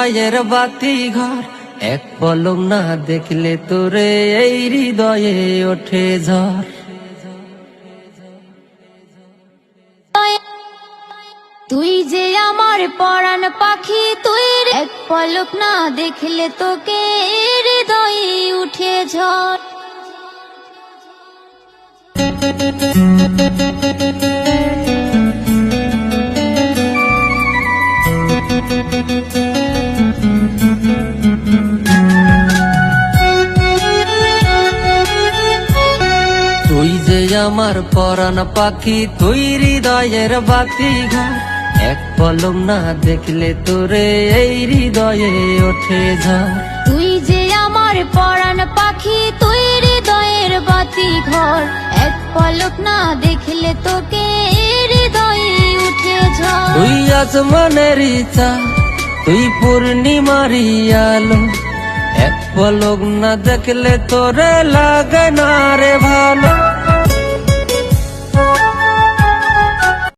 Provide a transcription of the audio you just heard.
হৃদয়ের বাতি ঘর, এক পলক না দেখলে তোরে এই হৃদয়ে ওঠে ঝড়। তুই যে আমার পরাণ পাখি, তুই এক পলক না দেখলে তোকে হৃদয়ে উঠে ঝড়। তুই যে আমার পরাণ পাখি, তুই হৃদয়ের বাতি ঘর, এক পলক না দেখলে তোরে এই হৃদয়ে ওঠে ঝড়। তুই যে আমার পরাণ পাখি, তুই হৃদয়ের বাতি ঘর, এক পলক না দেখলে তোকে হৃদয়ে উঠে ঝড়। তুই আসমানের ইচ্ছা, তুই পূর্ণিমার আলো, এক পলক না দেখলে তোরে লাগে না রে ভালো।